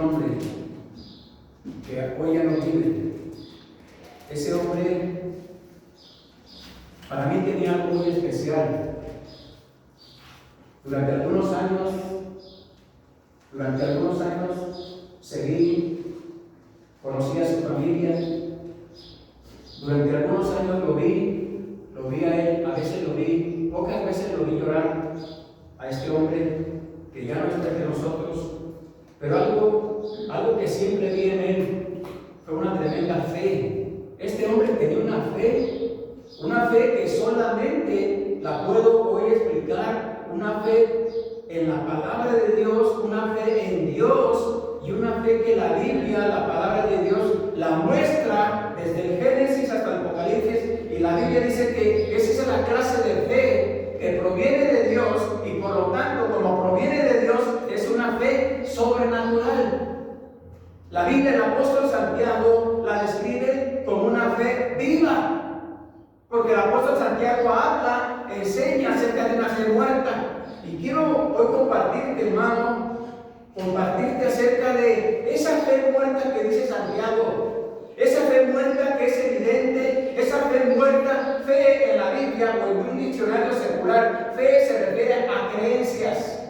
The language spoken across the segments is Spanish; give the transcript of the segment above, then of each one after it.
hombre que hoy ya no vive. Ese hombre para mí tenía algo muy especial. Durante algunos años seguí, conocí a su familia. Durante algunos años lo vi a él, a veces lo vi, pocas veces lo vi llorar a este hombre que ya no está entre nosotros, pero algo que siempre vi en él fue una tremenda fe. Este hombre tenía una fe que solamente la puedo hoy explicar, una fe en la palabra de Dios, una fe en Dios y una fe que la Biblia, la palabra de Dios, la muestra desde el Génesis hasta el Apocalipsis, y la Biblia dice que esa es la clase de fe que proviene de Dios, y por lo tanto, como proviene de Dios, es una fe sobrenatural. La Biblia, el apóstol Santiago la describe como una fe viva, porque el apóstol Santiago habla, enseña acerca de una fe muerta. Y quiero hoy compartirte, hermano, acerca de esa fe muerta que dice Santiago, esa fe muerta que es evidente, esa fe muerta. Fe en la Biblia o en un diccionario secular, fe se refiere a creencias.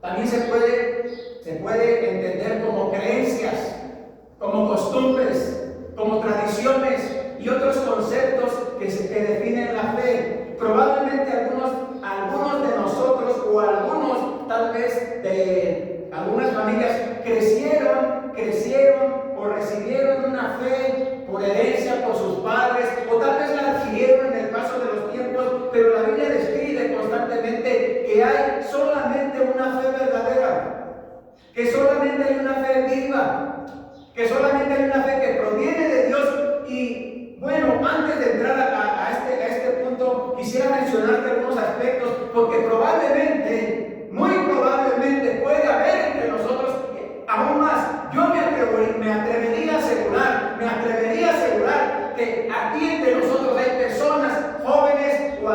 También se puede entender como creencias, como costumbres, como tradiciones y otros conceptos que definen la fe. Probablemente algunos de nosotros o algunos tal vez de algunas familias crecieron o recibieron una fe por herencia por sus padres, o tal vez la adquirieron en el paso de los tiempos, pero la Biblia describe constantemente que hay solamente una fe verdadera, que solamente hay una fe viva, que solamente hay una fe que proviene de Dios. Y bueno, antes de entrar a este punto, quisiera mencionarte algunos aspectos, porque probablemente, muy probablemente, puede haber entre nosotros aún más. Yo me atrevería a asegurar que aquí entre nosotros hay personas jóvenes o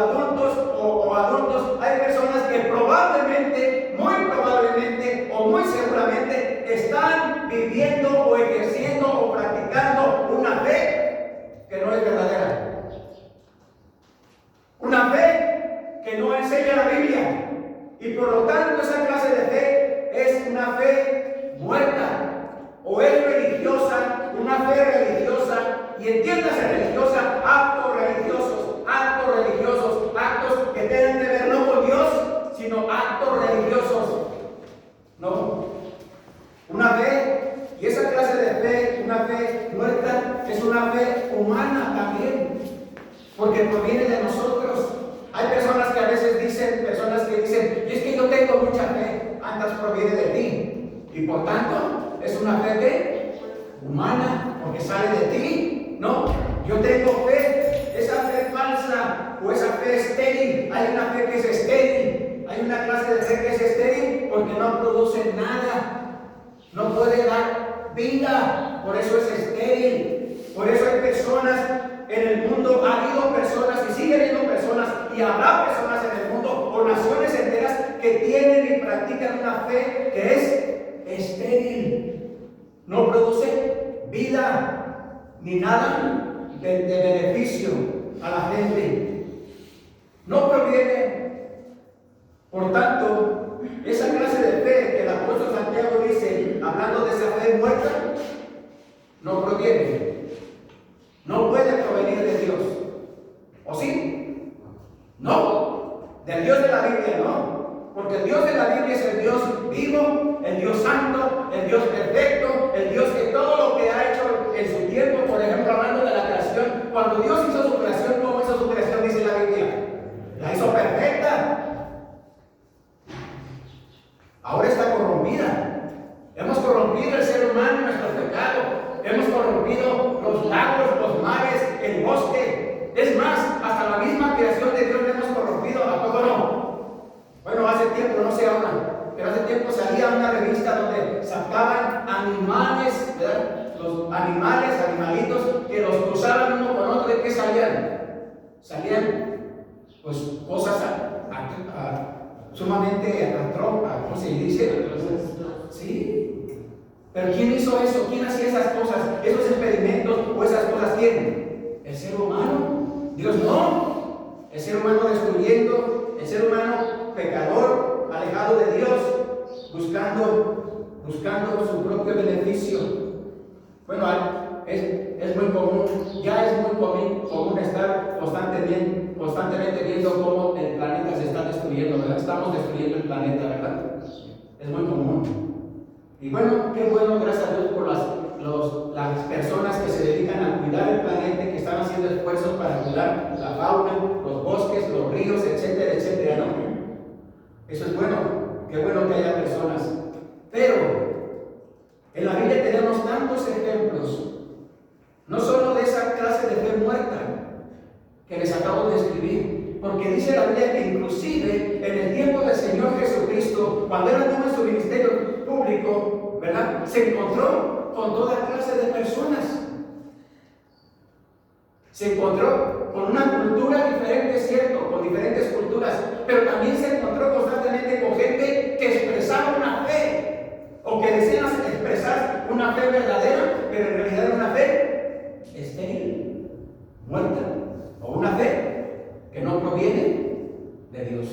adultos, hay personas que probablemente, muy probablemente o muy seguramente están viviendo o ejerciendo o practicando una fe que no es verdadera, una fe que no enseña la Biblia, y por lo tanto esa clase de fe es una fe muerta, o es religiosa, una fe religiosa, y entiéndase religiosa, actos religiosos, actos que tienen que ver no con Dios, sino actos religiosos. No, una fe, y esa clase de fe, una fe muerta, es una fe humana también, porque proviene de nosotros. Hay personas que a veces dicen, y es que yo tengo mucha fe, antes proviene de ti, y por tanto es una fe que humana, porque sale de ti. No, yo tengo fe, esa fe falsa o esa fe estéril. Hay una fe que es estéril, hay una clase de fe que es estéril porque no produce nada, no puede dar vida, por eso es estéril. Por eso hay personas en el mundo, ha habido personas y sigue habiendo personas y habrá personas en el mundo o naciones enteras que tienen y practican una fe que es estéril, no produce vida ni nada de beneficio a la gente, no proviene. Por tanto, esa clase de fe que el apóstol Santiago dice, hablando de esa fe muerta, no proviene, no puede provenir de Dios. ¿O sí? No, del Dios de la Biblia no, porque el Dios de la Biblia es el Dios vivo, el Dios santo, el Dios perfecto, el Dios que todo lo que ha hecho en su tiempo, por ejemplo, hablando de la creación, cuando Dios hizo su creación, ¿cómo hizo su creación? Dice la Biblia, la hizo perfecta. Ahora está corrompida. Hemos corrompido el ser humano en nuestro pecado. Hemos corrompido los lagos, los mares, el bosque. Es más, hasta la misma creación de Dios la hemos corrompido. ¿A poco no? Bueno, hace tiempo, no sé ahora, pero hace tiempo salía una revista donde sacaban animales, ¿verdad? Los animalitos que los cruzaban uno con otro. ¿De qué salían? Salían, pues, cosas sumamente ¿cómo se dice? Sí. Pero ¿quién hizo eso? ¿Quién hacía esas cosas? ¿Esos experimentos o esas cosas quién? ¿El ser humano? Dios no. El ser humano destruyendo, el ser humano pecador, alejado de Dios, buscando su propio beneficio. Bueno, es muy común, ya es muy común estar constantemente viendo cómo el planeta se está destruyendo, ¿verdad? Estamos destruyendo el planeta, ¿verdad? Es muy común. Y bueno, qué bueno, gracias a Dios por las personas que se dedican a cuidar el planeta, que están haciendo esfuerzos para cuidar la fauna, los bosques, los ríos, etcétera, etcétera, ¿no? Eso es bueno, qué bueno que haya personas. Pero en la Biblia tenemos tantos ejemplos, no solo de esa clase de fe muerta que les acabo de escribir, porque dice la Biblia que inclusive en el tiempo del Señor Jesucristo, cuando Él anduvo en su ministerio público, ¿verdad?, se encontró con toda clase de personas. Se encontró con una cultura diferente, es cierto, con diferentes culturas, pero también se encontró constantemente con gente que expresaba una fe, o que decían expresar una fe verdadera, pero en realidad era una fe estéril, muerta, o una fe que no proviene de Dios.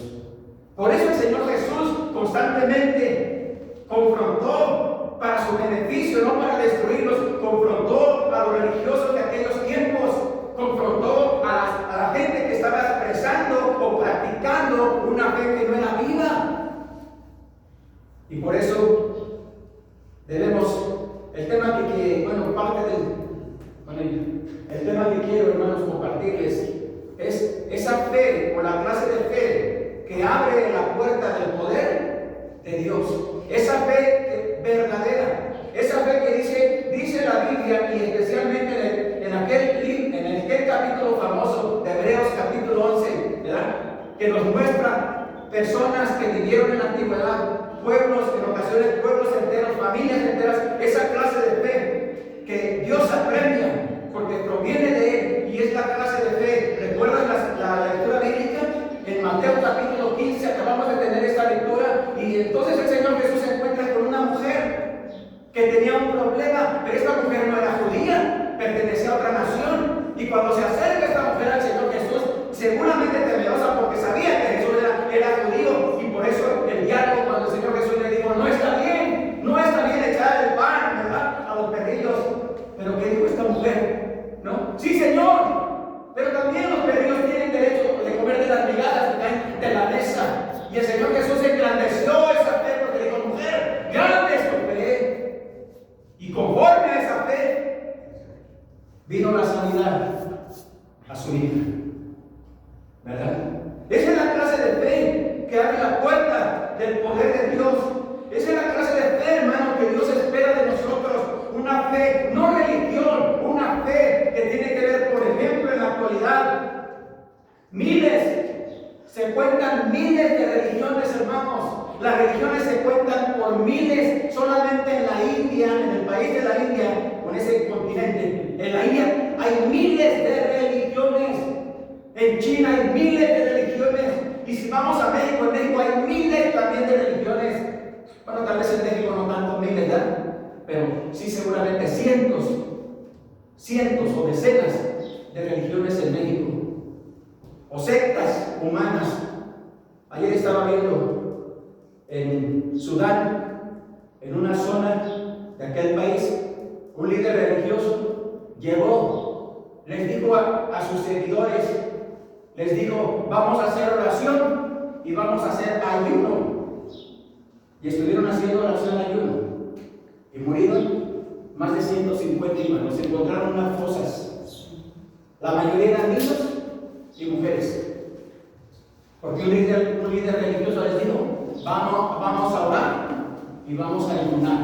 Por eso el Señor Jesús constantemente confrontó para su beneficio, no para destruirlos, confrontó a los religiosos de aquellos tiempos, confrontó a la gente que estaba expresando o practicando una fe que no era viva. Y por eso debemos, el tema el tema que quiero, hermanos, compartirles es esa fe o la clase de fe que abre la puerta del poder de Dios. Esa fe verdadera, esa fe que dice la Biblia, y especialmente en aquel capítulo famoso de Hebreos capítulo 11, ¿verdad?, que nos muestra personas que vivieron en la antigüedad, pueblos, en ocasiones pueblos enteros, familias enteras, esa clase de fe que Dios apremia porque proviene de Él y es la clase de fe. ¿Recuerdan la lectura bíblica? En Mateo capítulo 15 acabamos de tener esta lectura, y entonces el Señor Jesús se encuentra con una mujer que tenía un problema, pero esta mujer no era judía, pertenecía a otra nación, y cuando se acerca esta mujer al Señor Jesús, seguramente temerosa porque sabía que Jesús era judío, y por eso el diálogo cuando el Señor Jesús le dijo, no está bien echar el pan, ¿verdad?, a los perrillos. Pero ¿qué dijo esta mujer? ¿No? Sí, Señor, pero también los perrillos tienen derecho de comer de las migajas que caen de la mesa. Y el Señor Jesús engrandeció esa fe porque dijo, mujer, grande es tu fe. Y conforme a esa fe vino la sanidad a su hija, ¿verdad? Esa es la clase de fe que abre la puerta del poder de Dios. Esa es la clase de fe, hermano, que Dios espera de nosotros. Una fe, no religión, una fe que tiene que ver, por ejemplo, en la actualidad. Se cuentan miles de religiones, hermanos. Las religiones se cuentan por miles solamente en la India, en el país de la India, o en ese continente. En la India hay miles de religiones. En China hay miles de religiones. Y si vamos a México, en México hay miles también de religiones. Bueno, tal vez en México no tanto miles, ¿verdad?, pero sí seguramente cientos o decenas de religiones en México, o sectas humanas. Ayer estaba viendo en Sudán, en una zona de aquel país, un líder religioso les dijo a sus seguidores, les dijo, vamos a hacer oración y vamos a hacer ayuno. Y estuvieron haciendo oración y ayuno, y murieron más de 150 hermanos. Se encontraron unas fosas. La mayoría eran niños y mujeres. Porque un líder religioso les dijo, vamos a orar y vamos a ayunar.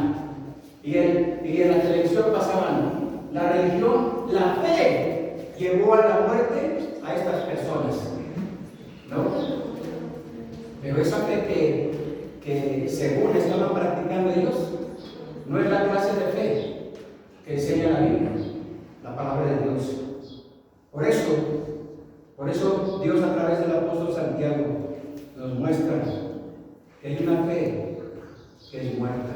Y en la televisión pasaban la religión, la fe llevó a la muerte a estas personas, ¿no? Pero esa fe que según estaban practicando ellos, no es la clase de fe que enseña la Biblia, la palabra de Dios. Por eso Dios, a través del apóstol Santiago, nos muestra que hay una fe que es muerta.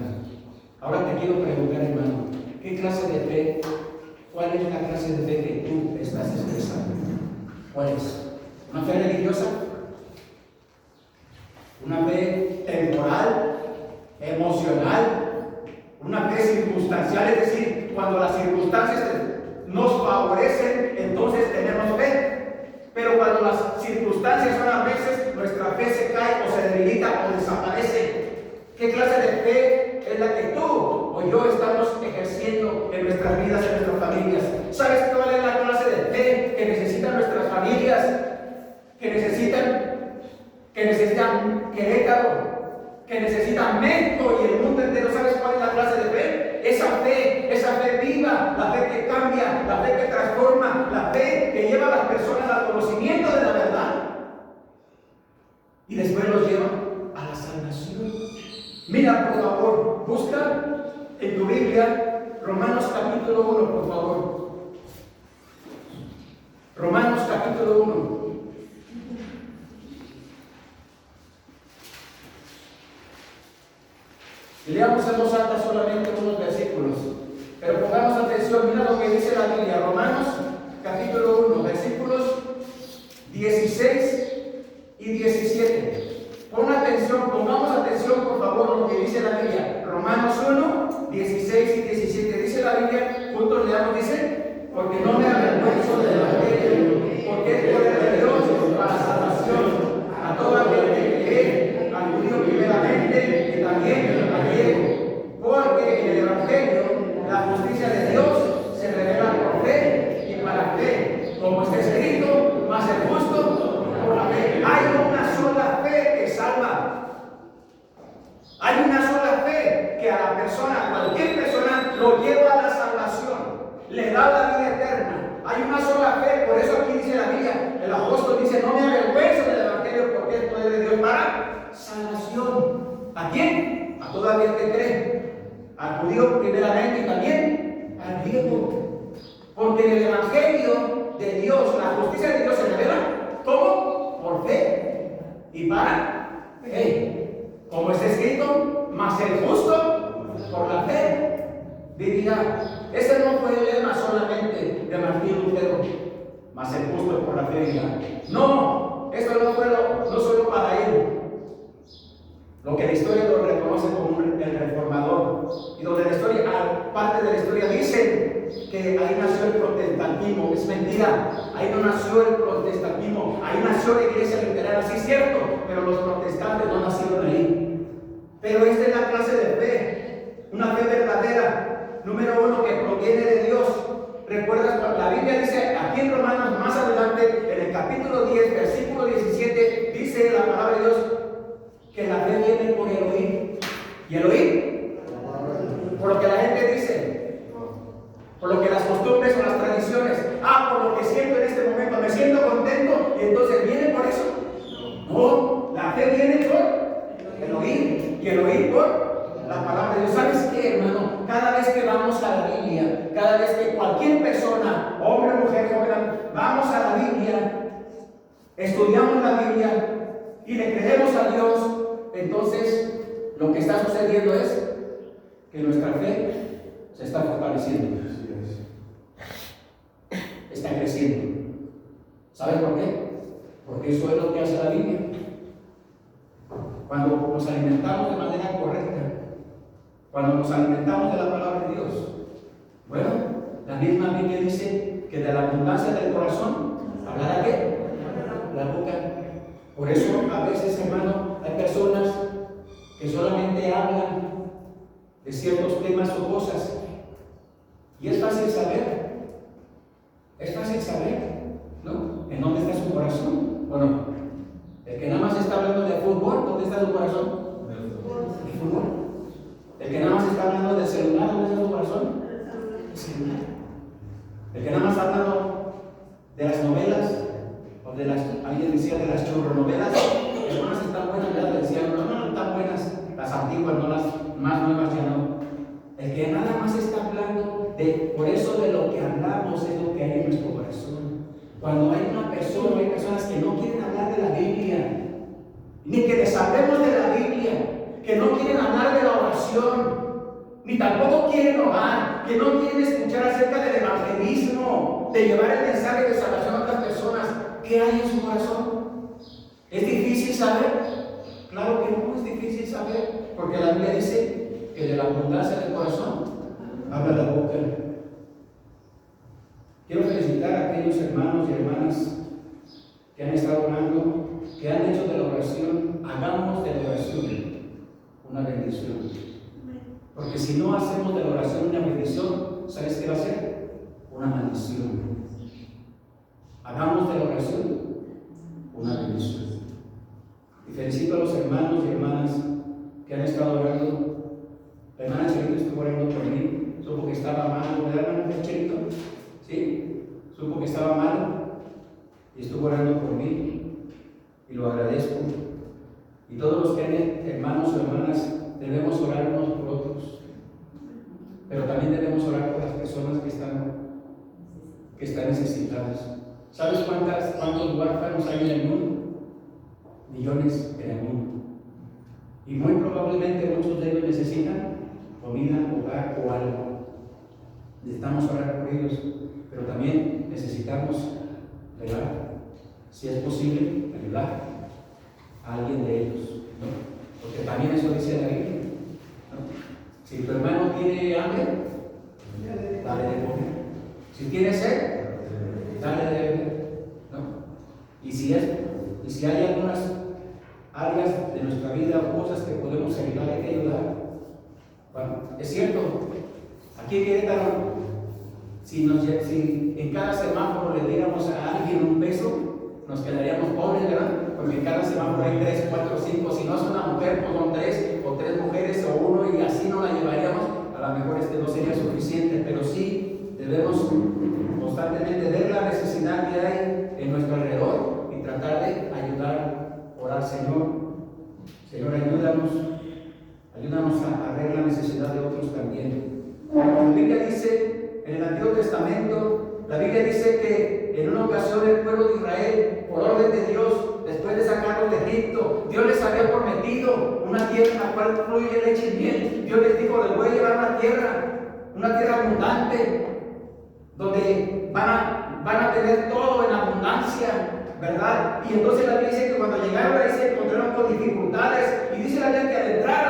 Ahora te quiero preguntar, hermano, ¿qué clase de fe? ¿Cuál es la clase de fe que tú estás expresando? ¿Cuál es? ¿Una fe religiosa? ¿Una fe temporal? ¿Emocional? ¿Una fe circunstancial? Es decir, cuando las circunstancias nos favorecen, entonces tenemos fe. Pero cuando las circunstancias son a veces, nuestra fe se cae o se debilita o desaparece. ¿Qué clase de fe es la que tú o yo estamos ejerciendo en nuestras vidas, en nuestras familias? ¿Sabes cuál es la clase de fe que necesitan nuestras familias? Que necesitan Querétaro, que necesitan México y el mundo entero. ¿Sabes cuál es la clase de fe? Esa fe viva, la fe que cambia, la fe que transforma, la fe que lleva a las personas al conocimiento de la verdad y después los lleva a la salvación. Mira, por favor, busca en tu Biblia Romanos capítulo 1, por favor. Romanos capítulo 1. Y leamos en voz alta solamente unos versículos. Pero pongamos atención, mira lo que dice la Biblia. Romanos capítulo 1, versículos 16 y 17. Pon atención, pongamos atención por favor a lo que dice la Biblia. Romanos 1, 16 y 17. Dice la Biblia, juntos leamos, dice: porque no me avergüenzo del evangelio, porque es poder de Dios para salvación a toda aquel que cree, al judío primeramente y también al griego. Porque en el evangelio la justicia de Dios se revela por fe y para fe, como está escrito: mas el justo por la fe. Hay una sola fe que salva. Hay una sola fe que a la persona, cualquier persona, lo lleva a la salvación, le da la vida eterna. Hay una sola fe, por eso aquí dice la Biblia, el apóstol dice: no me avergüenzo del evangelio, porque es poder de Dios para salvación. ¿A quién? A todo aquel que cree, al judío primeramente y también al griego. Porque en el evangelio de Dios, la justicia de Dios se revela, ¿cómo? Por fe y para fe. Como está escrito: mas el justo por la fe vivirá. Ese no fue el lema solamente de Martín Lutero, mas el justo por la fe vivirá. No, eso no fue no solo para él. Lo que la historia lo reconoce como el reformador, y donde la historia, parte de la historia dice que ahí nació el protestantismo. Es mentira, ahí no nació el protestantismo, ahí nació la iglesia luterana, sí es cierto, pero los protestantes no nacieron ahí. Pero esta es la clase de fe, una fe verdadera, número uno, que proviene de Dios. ¿Recuerdas? La Biblia dice aquí en Romanos, más adelante, en el capítulo 10, versículo 17, dice la palabra de Dios que la fe viene por el oír. ¿Y el oír? Por lo que la gente dice, por lo que las costumbres o las tradiciones. Por lo que siento en este momento, me siento contento y entonces viene por eso. No, la fe viene por el oír, y el oír por la palabra de Dios. ¿Sabes qué, hermano? Cada vez que vamos a la Biblia, cada vez que cualquier persona, hombre, mujer, joven, vamos a la Biblia, estudiamos la Biblia y le creemos a Dios, entonces lo que está sucediendo es que nuestra fe se está fortaleciendo, está creciendo. ¿Sabes por qué? Porque eso es lo que hace la Biblia. Cuando nos alimentamos de manera correcta, cuando nos alimentamos de la palabra de Dios, bueno, la misma Biblia dice que de la abundancia del corazón hablará ¿qué? La boca. Por eso a veces, hermano, hay personas que solamente hablan de ciertos temas o cosas, y es fácil saber, ¿no? ¿En dónde está su corazón? ¿O no? El que nada más está hablando de fútbol, ¿dónde está su corazón? El fútbol. El que nada más está hablando del celular, ¿dónde está su corazón? El celular. El que nada más está hablando de las novelas, o de las, alguien decía de las churronovelas, algunas están buenas, ya decían, no están buenas, las antiguas, no las más nuevas ya no. El que nada más está hablando por eso de lo que hablamos es lo que hay en nuestro corazón. Cuando hay una persona, hay personas que no quieren hablar de la Biblia, ni que les hablemos de la Biblia, que no quieren hablar de la oración, ni tampoco quieren orar, que no quieren escuchar acerca del evangelismo, de llevar el mensaje de salvación a otras personas. ¿Qué hay en su corazón? ¿Es difícil saber? Claro que no es difícil saber, porque la Biblia dice que de la abundancia del corazón habla la boca. Quiero felicitar a aquellos hermanos y hermanas que han estado orando, que han hecho de la oración, hagamos de la oración una bendición. Porque si no hacemos de la oración una bendición, ¿sabes qué va a ser? Una maldición. Hagamos de la oración una bendición. Y felicito a los hermanos y hermanas que han estado orando. La hermana Cherito estuvo orando por mí, supo que estaba malo, ¿verdad, hermana Cherito? ¿Sí? Supo que estaba malo y estuvo orando por mí y lo agradezco. Y todos los que han hermanos o hermanas debemos orar unos por otros, pero también debemos orar por las personas que están necesitadas. ¿Sabes cuántos huérfanos hay en el mundo? Millones en el mundo. Y muy probablemente muchos de ellos necesitan comida, hogar o algo. Necesitamos orar por ellos, pero también necesitamos regalar, si es posible, ayudar a alguien de ellos, ¿no? Porque también eso dice la Biblia, ¿no? Si tu hermano tiene hambre, dale de comer. Si tiene sed, dale de beber, ¿no? Y si hay algunas áreas de nuestra vida o cosas que podemos ayudar, hay que ayudar. Bueno, es cierto, aquí en Querétaro, si en cada semáforo le diéramos a alguien un peso, nos quedaríamos pobres, ¿verdad? Porque en cada semáforo hay 3, 4, 5. Si no es una mujer, pues son 3 o 3 mujeres o 1, y así no la llevaríamos. A lo mejor no sería suficiente, pero sí debemos constantemente ver la necesidad que hay en nuestro alrededor y tratar de ayudar, orar. Señor, ayúdanos a ver la necesidad de otros también. La Biblia dice, en el Antiguo Testamento, la Biblia dice que en una ocasión el pueblo de Israel, por orden de Dios, después de sacarlos de Egipto, Dios les había prometido una tierra en la cual fluye leche y miel. Dios les dijo, les voy a llevar una tierra abundante, donde van a tener todo en abundancia, ¿verdad? Y entonces la Biblia dice que cuando llegaron ahí se encontraron con dificultades, y dice la Biblia que al entrar a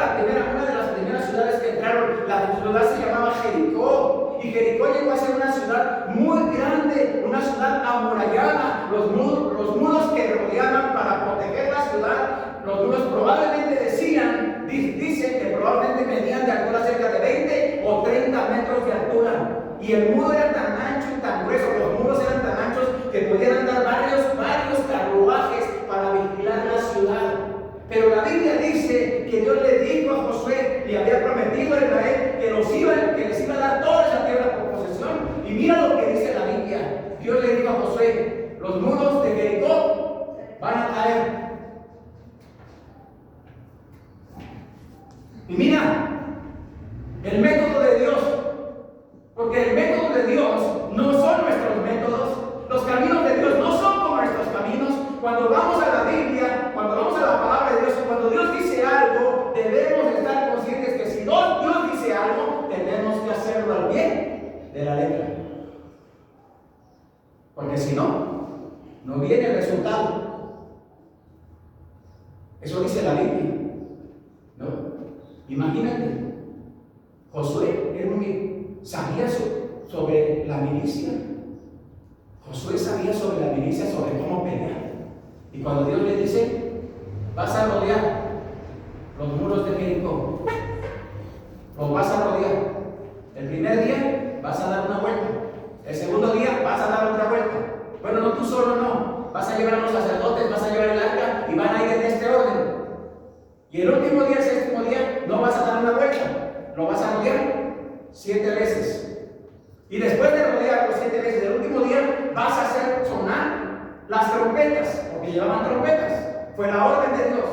una de las primeras ciudades que entraron, la ciudad se llamaba Jericó, y Jericó llegó a ser una ciudad muy grande, una ciudad amurallada. Los muros que rodeaban para proteger la ciudad, los muros probablemente dicen que probablemente medían de altura cerca de 20 o 30 metros de altura. Y el muro era tan ancho y tan grueso, los muros eran tan anchos que podían andar varios carruajes para vigilar la ciudad. Pero la Biblia dice que Dios le dijo a Josué, le había prometido a Israel que les iba a dar toda esa tierra por posesión. Y mira lo que dice la Biblia. Dios le dijo a Josué, los muros de Jericó van a caer. Y mira, el método de Dios, porque el método de Dios no son nuestros métodos, los caminos de Dios no son como nuestros caminos. Cuando vamos a la Biblia, cuando vamos a la palabra de Dios, cuando Dios dice algo, debemos estar conscientes que si Dios dice algo, tenemos que hacerlo al pie de la letra. Porque si no, no viene el resultado. Eso dice la Biblia, ¿no? Imagínate, Josué sabía sobre la milicia. Josué sabía sobre la milicia, sobre cómo pelear. Y cuando Dios le dice, vas a rodear los muros de Jericó, los vas a rodear. El primer día vas a dar una vuelta. El segundo día vas a dar otra vuelta. Bueno, no, tú solo no. Vas a llevar a los sacerdotes, vas a llevar el arca y van a ir en este orden. Y el último día, el séptimo día, no vas a dar una vuelta. Lo vas a rodear 7 veces. Y después de rodear los 7 veces, el último día vas a hacer sonar las trompetas, porque llevaban trompetas. Fue la orden de Dios.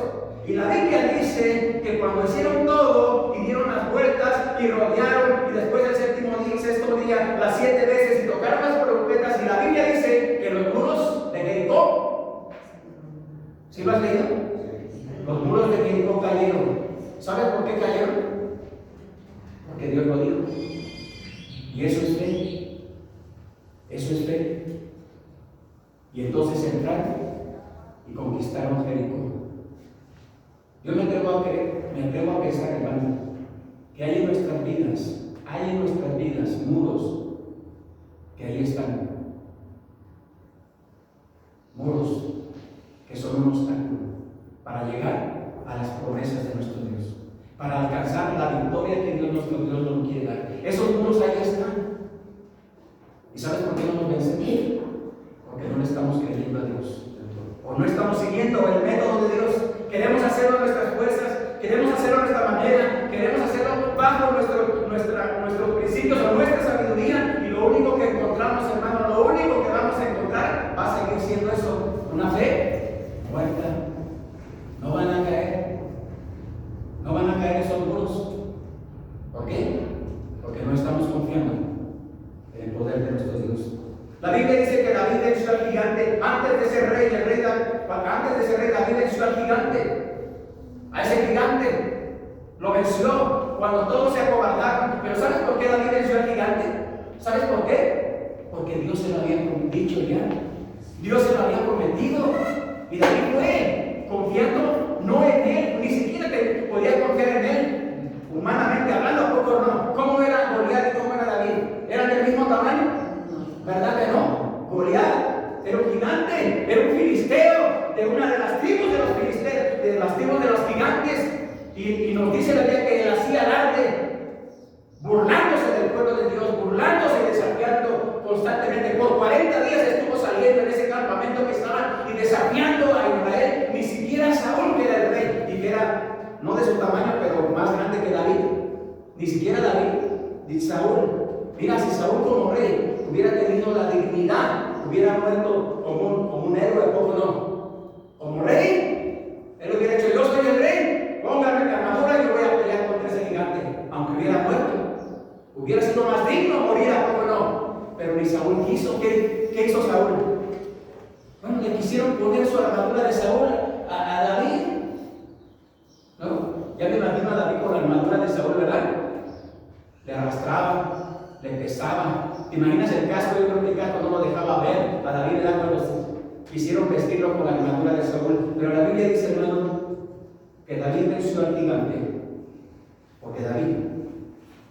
Y la Biblia dice que cuando hicieron todo y dieron las vueltas y rodearon, y después del séptimo día y sexto día, las 7 veces, y tocaron las trompetas, y la Biblia dice que los muros de Jericó, ¿sí lo has leído? Los muros de Jericó cayeron. ¿Sabes por qué cayeron? Porque Dios Y eso es fe. Eso es fe. Y entonces entraron y conquistaron Jericó. Yo me atrevo a pensar, hermano, que hay en nuestras vidas muros que ahí están. Muros que son un obstáculo para llegar a las promesas de nuestro Dios, para alcanzar la victoria que nuestro Dios nos quiere dar. Esos muros ahí están. ¿Y sabes por qué no nos vencen? Porque no le estamos creyendo a Dios, o no estamos siguiendo el método de Dios. Queremos hacerlo a nuestras fuerzas, queremos hacerlo a nuestra manera, queremos hacerlo bajo nuestros principios o nuestra sabiduría, y lo único que encontramos, hermano, lo único que vamos a encontrar va a seguir siendo eso, una fe muerta. No van a caer esos muros. ¿Por qué? Porque no estamos confiando en el poder de nuestro Dios. La Biblia dice que David venció al gigante. Antes de ser rey, David venció al gigante. A ese gigante lo venció cuando todos se acobardaron. Pero ¿sabes por qué David venció al gigante? ¿Sabes por qué? Porque Dios se lo había dicho ya. Dios se lo había prometido. Y David fue confiando no en él, ni siquiera que podía confiar en él. Humanamente hablando, ¿a poco no? ¿Cómo era Goliat y cómo era David? ¿Eran del mismo tamaño? ¿Verdad que no? Goliat era un gigante, era un filisteo de una de las tribus de los filisteos, de las tribus de los gigantes, y nos dice la Biblia que él hacía alarde, burlándose del pueblo de Dios, burlándose y desafiando constantemente. Por 40 días estuvo saliendo en ese campamento que estaba y desafiando a Israel. Ni siquiera Saúl, que era el rey y que era no de su tamaño, pero más grande que David, ni siquiera David, ni Saúl. Mira, si Saúl como rey hubiera tenido la dignidad, hubiera muerto como un héroe, ¿poco no? Como rey, él hubiera dicho: yo soy el rey, póngame la armadura y yo voy a pelear contra ese gigante, aunque hubiera muerto. Hubiera sido más digno morir, ¿poco no? Pero ni Saúl quiso. ¿Qué hizo Saúl? Bueno, le quisieron poner su armadura de Saúl a David. ¿No? Ya me imagino a David con la armadura de Saúl, ¿verdad? Le arrastraba, le pesaba. ¿Te imaginas el casco? Yo creo que el casco no lo dejaba ver a David, ¿verdad? Cuando quisieron vestirlo con la armadura de Saúl. Pero la Biblia dice, hermano, que David venció al gigante porque David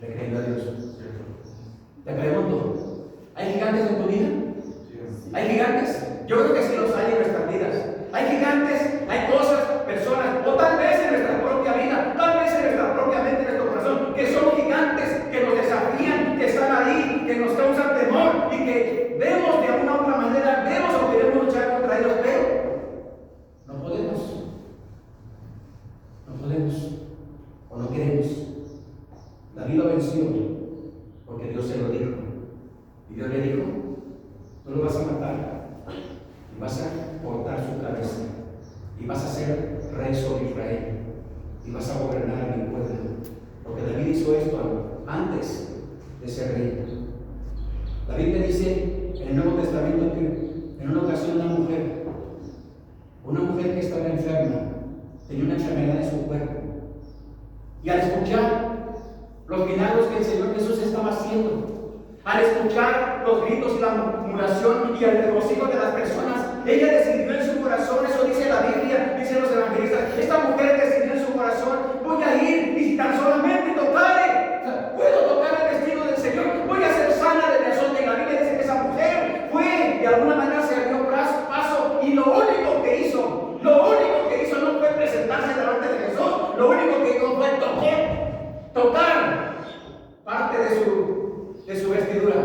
le creyó a Dios. Te pregunto, ¿hay gigantes en tu vida? ¿Hay gigantes? Yo creo que sí los hay en nuestras vidas. Hay gigantes, hay cosas, personas, o tal vez en nuestra propia vida, tal vez en nuestra propia mente, en nuestro corazón, que son gigantes, que nos desafían, que están ahí, que nos causan temor y que vemos de alguna u otra manera, vemos o queremos luchar contra ellos, pero no podemos. No podemos, o no queremos. David lo venció porque Dios se lo dijo. Y Dios le dijo: tú lo vas a matar y vas a cortar su cabeza y vas a ser rey sobre Israel y vas a gobernar a mi pueblo. Porque David hizo esto antes de ser rey. La Biblia dice en el Nuevo Testamento que en una ocasión una mujer que estaba enferma, tenía una enfermedad en su cuerpo, y al escuchar los milagros que el Señor Jesús estaba haciendo, al escuchar los gritos y la murmuración y el regocijo de las personas, ella decidió en su corazón, eso dice la Biblia, dicen los evangelistas, esta mujer decidió en su corazón: voy a ir y tan solamente tocaré, puedo tocar el vestido del Señor, voy a ser sana de mi azote. Y la Biblia dice que esa mujer fue, de alguna manera se abrió paso, y lo único que hizo no fue presentarse delante de Jesús, lo único que hizo fue tocar parte de su vestidura.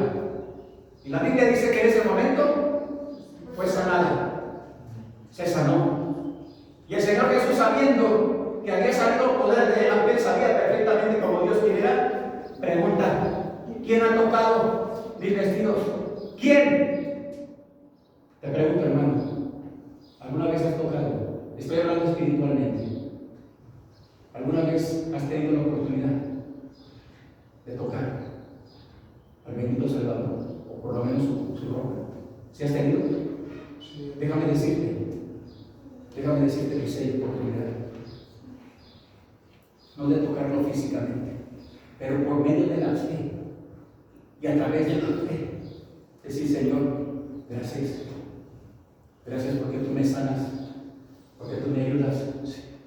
Y la Biblia dice que en ese momento fue sanada, se sanó. Y el Señor Jesús, sabiendo que había salido poder de él, aunque él sabía perfectamente como Dios quería, pregunta: ¿quién ha tocado mis vestidos? ¿Quién? Te pregunto, hermano, ¿alguna vez has tocado? Estoy hablando espiritualmente. ¿Alguna vez has tenido la oportunidad de tocar al bendito Salvador, o por lo menos su ropa? ¿Sí has tenido? Sí. Déjame decirte que sí hay oportunidad, no de tocarlo físicamente, pero por medio de la fe, Y a través de la fe, decir, Señor, gracias. Gracias porque tú me sanas, porque tú me ayudas,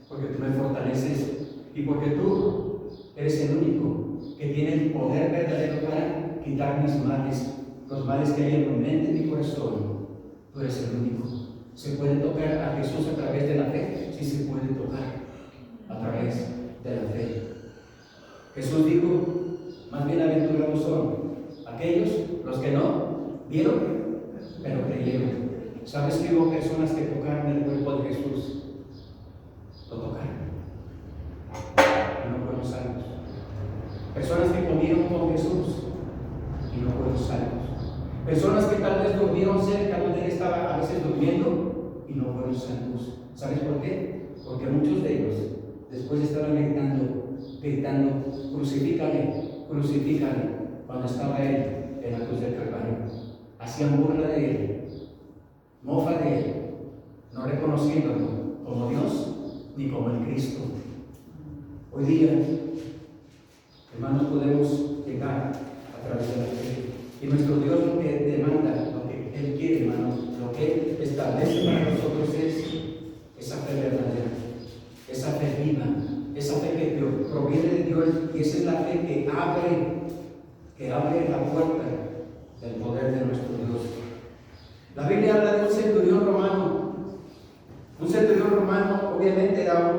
porque tú me fortaleces y porque tú eres el único que tiene el poder verdadero para quitar mis males, los males que hay en mi mente y mi corazón. Tú eres el único. ¿Se puede tocar a Jesús a través de la fe? Sí, se puede tocar a través de la fe. Jesús dijo, más bienaventurados son aquellos, los que no vieron, pero creyeron. ¿Sabes que hubo personas que tocaron el cuerpo de Jesús? Lo tocaron y no fueron salvos. Personas que comieron con Jesús y no fueron salvos. Personas que tal vez durmieron cerca donde él estaba a veces durmiendo y no fueron salvos. ¿Sabes por qué? Porque muchos de ellos después estaban gritando, crucifícale, crucifícale, cuando estaba él en la cruz del Calvario. Hacían burla de él, mofa de él, no reconociéndolo como Dios ni como el Cristo. Hoy día, hermanos, podemos llegar a través de la fe. Y nuestro Dios lo que demanda, lo que Él quiere, hermanos, lo que Él establece para nosotros es esa fe verdadera, esa fe viva, esa fe que proviene de Dios, y esa es la fe que abre la puerta del poder de nuestro Dios. La Biblia habla de un centurión romano. Un centurión romano obviamente era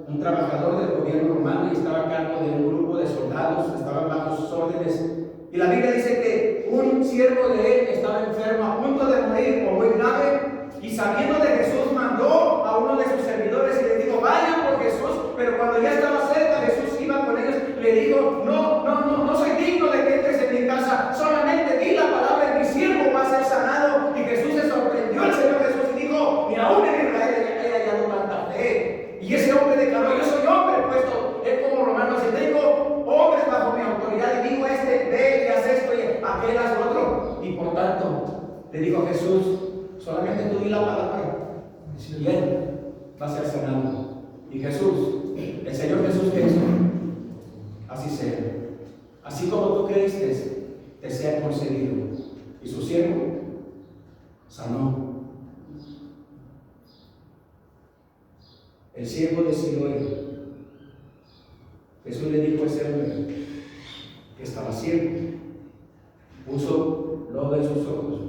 un trabajador del gobierno romano y estaba a cargo de un grupo de soldados, estaban bajo sus órdenes. Y la Biblia dice que un siervo de él estaba enfermo, a punto de morir o muy grave, y sabiendo de Jesús mandó a uno de sus servidores y le dijo, vayan por Jesús. Pero cuando ya estaba cerca, Jesús iba con ellos, le dijo, no soy digno de que entres en mi casa, solamente di la palabra y mi siervo va a ser sanado. Y Jesús se sorprendió, el Señor Jesús, y dijo, ni aún en Israel he hallado tanta fe. Y ese hombre declaró, yo soy hombre puesto, es como romano, si tengo hombres bajo mi autoridad y digo ve y haz esto y aquel haz lo otro. Y por tanto, le dijo a Jesús, solamente tú di la palabra y él va a ser sanado. Y Jesús, el Señor Jesús, ¿qué hizo? Así sea. Así como tú creíste, te sea concedido. Y su siervo sanó. El siervo de Siloé. Jesús le dijo a ese hombre que estaba ciego, puso lodo en sus ojos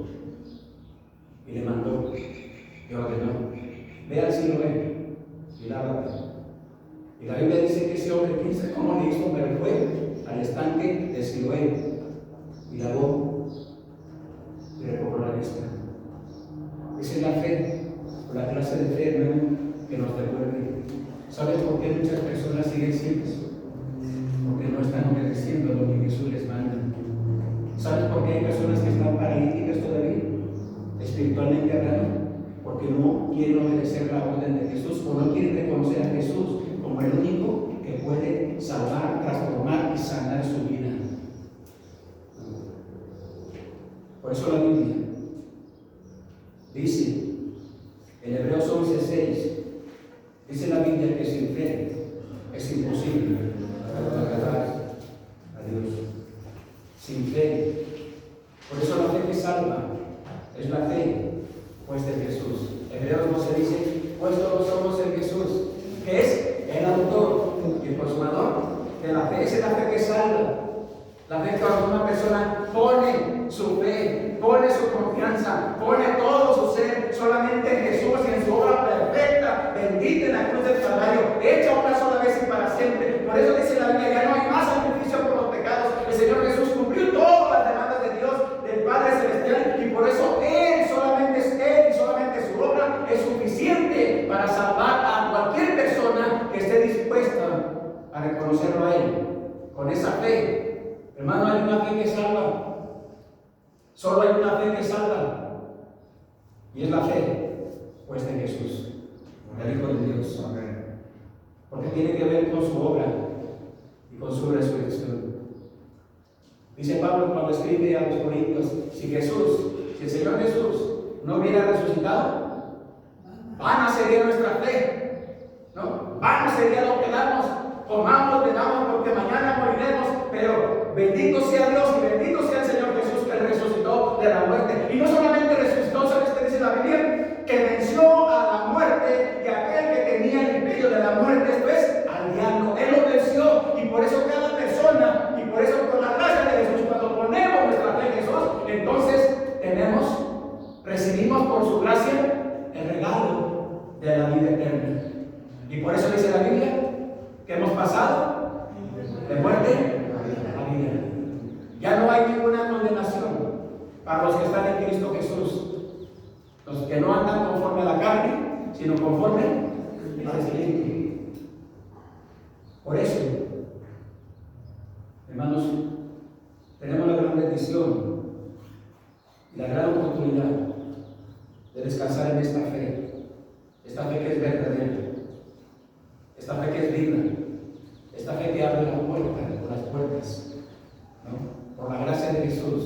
y le mandó y ordenó, ve al Siloé y lávate. Y la Biblia dice que ese hombre, quién sabe cómo le hizo, pero fue al estanque de Siloé y lavó y recobró la vista. Esa es la fe, o la clase de fe, hermano, que nos devuelve. ¿Sabes por qué muchas personas siguen ciegos? Porque no están obedeciendo lo que Jesús les manda. ¿Sabes por qué hay personas que están paralíticas todavía? Espiritualmente hablando, porque no quieren obedecer la orden de Jesús o no quieren reconocer a Jesús como el único que puede salvar, transformar y sanar su vida. Por eso la Biblia dice, en Hebreos 11:6, dice la Biblia que sin fe es imposible agradar a Dios. Sin fe. Por eso la fe que salva es la fe puesta en Jesús. Hebreos 12 dice, puestos los ojos en Jesús, que es el autor y el consumador de la fe. Esa es la fe que salva. La fe que cuando una persona pone su fe, pone su confianza, pone todo su ser solamente en Jesús y en su obra perfecta, bendita en la cruz del Calvario, hecha una sola vez y para siempre. Por eso dice la Biblia, ya no hay más sacrificio por los pecados. El Señor Jesús cumplió todas las demandas de Dios, del Padre Celestial, y por eso Él, solamente es Él y solamente su obra es suficiente para salvar a cualquier persona que esté dispuesta a reconocerlo a Él. Con esa fe, hermano, hay una fe que salva. Solo hay una fe que salva. Y es la fe puesta en Jesús, el Hijo de Dios. Porque tiene que ver con su obra y con su resurrección. Dice Pablo cuando escribe a los Corintios, si el Señor Jesús no hubiera resucitado, vana sería nuestra fe, ¿no? Vano sería lo que damos, comamos, bebamos, porque mañana moriremos. pero bendito sea Dios y bendito sea el Señor Jesús que resucitó de la muerte. Y no solamente resucitó, ¿sabes qué dice la Biblia? Que venció a la muerte y a aquel que tenía el imperio de la muerte, esto es, al diablo. Él lo venció, y por eso cada persona, y por eso por la gracia de Jesús, cuando ponemos nuestra fe en Jesús, entonces recibimos por su gracia el regalo de la vida eterna. Y por eso dice la Biblia que hemos pasado de muerte a vida. Ya no hay ninguna condenación para los que están en Cristo Jesús, los que no andan conforme a la carne, sino conforme al Espíritu. Por eso, hermanos, tenemos la gran bendición y la gran oportunidad de descansar en esta fe que es verdadera, esta fe que es digna, esta fe que abre la puerta por las puertas, ¿no? Por la gracia de Jesús,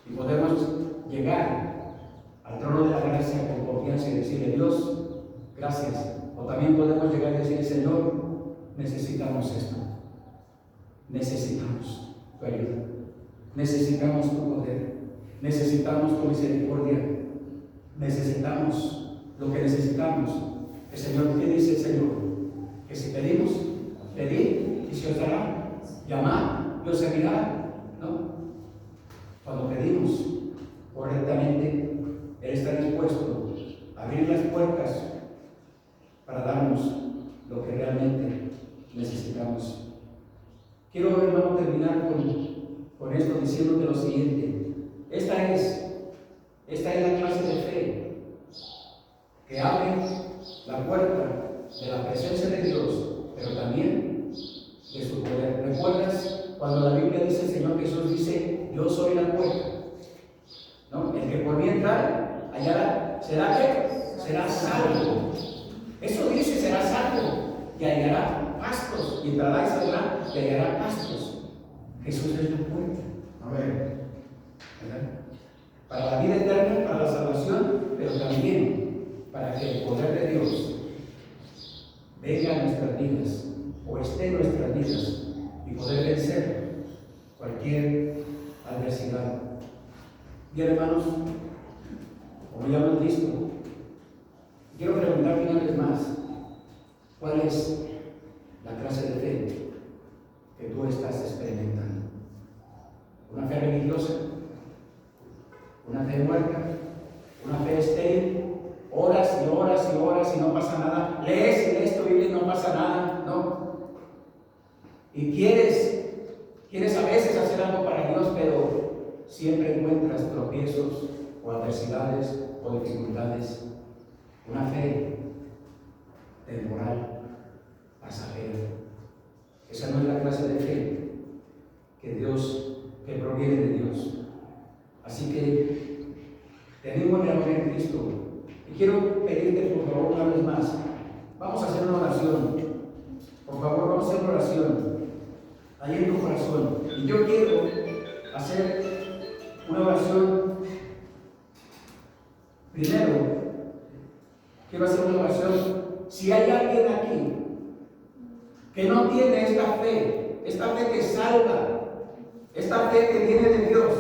y podemos llegar al trono de la gracia con confianza y decirle: Dios, gracias. O también podemos llegar y decirle: Señor, necesitamos esto, necesitamos tu ayuda, necesitamos tu poder, necesitamos tu misericordia, necesitamos lo que necesitamos. El Señor, ¿qué dice el Señor? Que si pedimos, pedid y se os dará, llamad y os servirá, ¿no? Cuando pedimos correctamente, Él está dispuesto a abrir las puertas para darnos lo que realmente necesitamos. Quiero, hermano, terminar con esto diciéndote lo siguiente. Esta es la clase de fe que abre la puerta de la presencia de Dios, pero también de su poder. ¿Recuerdas cuando la Biblia dice, el Señor Jesús dice: yo soy la puerta, ¿no? El que por mí entrar, hallará, ¿será qué? Será salvo. Eso dice: será salvo y hallará pastos, y entrará y saldrá y hallará pastos. Jesús es la puerta. Amén. ¿Verdad? Para la vida eterna, para la salvación, pero también para que el poder de Dios venga a nuestras vidas, o esté en nuestras vidas, y poder vencer cualquier adversidad. Bien, hermanos, como ya hemos visto, quiero preguntarte una vez más: ¿cuál es la clase de fe que tú estás experimentando? ¿Una fe religiosa? ¿Una fe muerta? ¿Una fe estéril? Horas y horas y horas y no pasa nada. Lees y lees tu Biblia y no pasa nada, ¿no? Y quieres a veces hacer algo para Dios, pero siempre encuentras tropiezos o adversidades o dificultades. Una fe temporal, pasajera. Esa no es la clase de fe que proviene de Dios. Así que te animo, mi amor en Cristo, y quiero pedirte, por favor, una vez más, vamos a hacer una oración. Por favor, vamos a hacer una oración ahí en tu corazón. Y yo quiero hacer una oración. Primero, quiero hacer una oración. Si hay alguien aquí que no tiene esta fe que salva, esta fe que viene de Dios,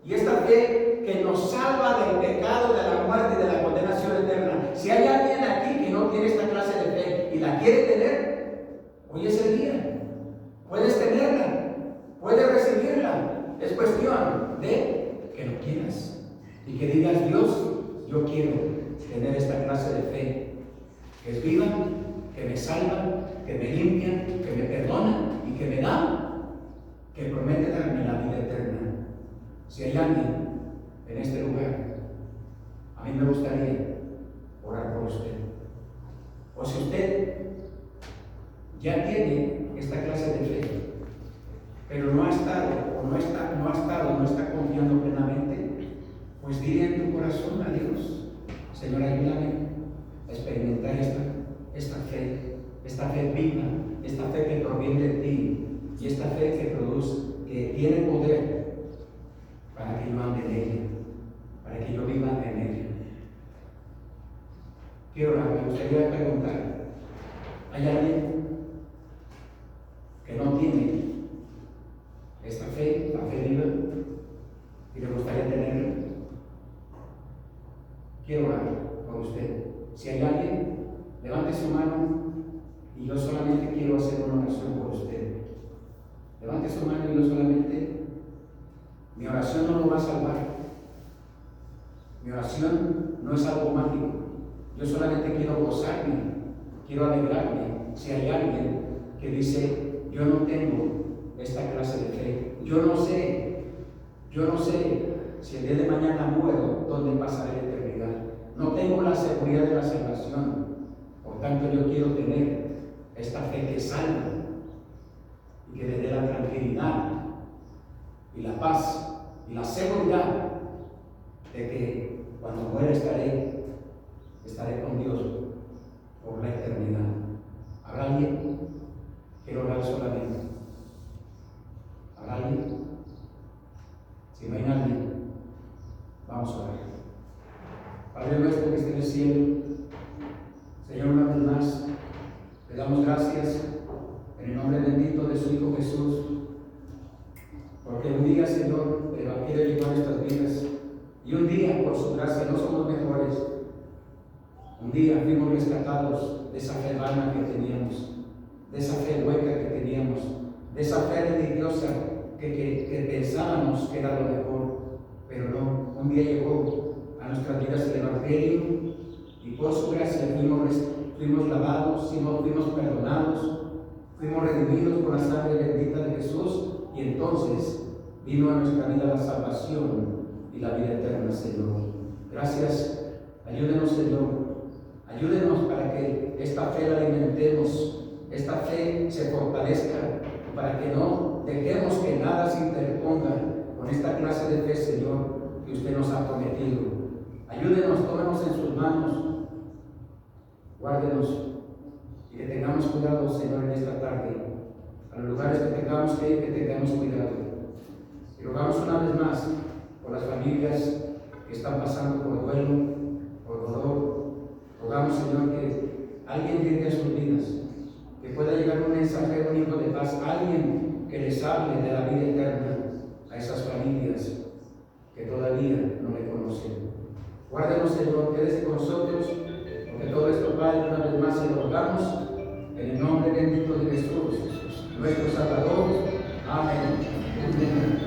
y esta fe que nos salva del pecado, de la muerte y de la condenación eterna. Si hay alguien aquí que no tiene esta clase de fe y la quiere tener, hoy es el día. Puedes tenerla, puedes recibirla. Es cuestión de que lo quieras y que digas: Dios, yo quiero tener esta clase de fe que es viva, que me salva, que me limpia, que me perdona y que me da, que promete darme la vida eterna. Si hay alguien en este lugar, a mí me gustaría orar por usted. O si usted ya tiene esta clase de fe, pero no ha estado confiando plenamente, pues dile en tu corazón a Dios: Señor, ayúdame a experimentar esta fe viva, esta fe que proviene de ti, y esta fe que produce, que tiene poder para que yo ande en ella, para que yo viva en ella. Me gustaría preguntar: ¿hay alguien que no tiene la fe viva y le gustaría tenerla? Quiero orar por usted. Si hay alguien, levante su mano y yo solamente quiero hacer una oración por usted. Levante su mano y yo solamente, mi oración no lo va a salvar. Mi oración no es algo mágico. Yo solamente quiero gozarme, quiero alegrarme. Si hay alguien que dice, yo no tengo esta clase de fe, yo no sé si el día de mañana muero, ¿dónde pasaré la eternidad? No tengo la seguridad de la salvación. Por tanto, yo quiero tener esta fe que salva y que le dé la tranquilidad y la paz y la seguridad de que cuando muera estaré con Dios por la eternidad. ¿Habrá alguien? Quiero orar solamente. ¿Habrá alguien? Si no hay nadie, vamos a orar. Padre nuestro que está en el cielo, Señor, una vez más, te damos gracias en el nombre bendito de su Hijo Jesús, porque un día, Señor, el Evangelio llegó a nuestras vidas, y un día, por su gracia, no somos mejores. Un día fuimos rescatados de esa fe vana que teníamos, de esa fe hueca que teníamos, de esa fe religiosa que pensábamos que era lo mejor, pero no. Un día llegó a nuestras vidas el Evangelio y por su gracia fuimos lavados, fuimos perdonados, fuimos redimidos por la sangre bendita de Jesús, y entonces vino a nuestra vida la salvación y la vida eterna, Señor. Gracias. Ayúdenos, Señor. Ayúdenos para que esta fe la alimentemos, esta fe se fortalezca, para que no dejemos que nada se interponga con esta clase de fe, Señor, que usted nos ha prometido. Ayúdenos, tómenos en sus manos, guárdenos y que tengamos cuidado, Señor, en esta tarde. A los lugares que tengamos que ir, que tengamos cuidado. Y rogamos una vez más por las familias que están pasando por duelo, por dolor. Rogamos, Señor, que alguien llegue a sus vidas, que pueda llegar un mensajero, un hijo de paz, alguien que les hable de la vida eterna a esas familias que todavía no le conocen. Guárdenos, Señor, quédese con nosotros, porque todo esto, Padre, una vez más se lo rogamos en el nombre bendito de Jesús, nuestro Salvador. Amén.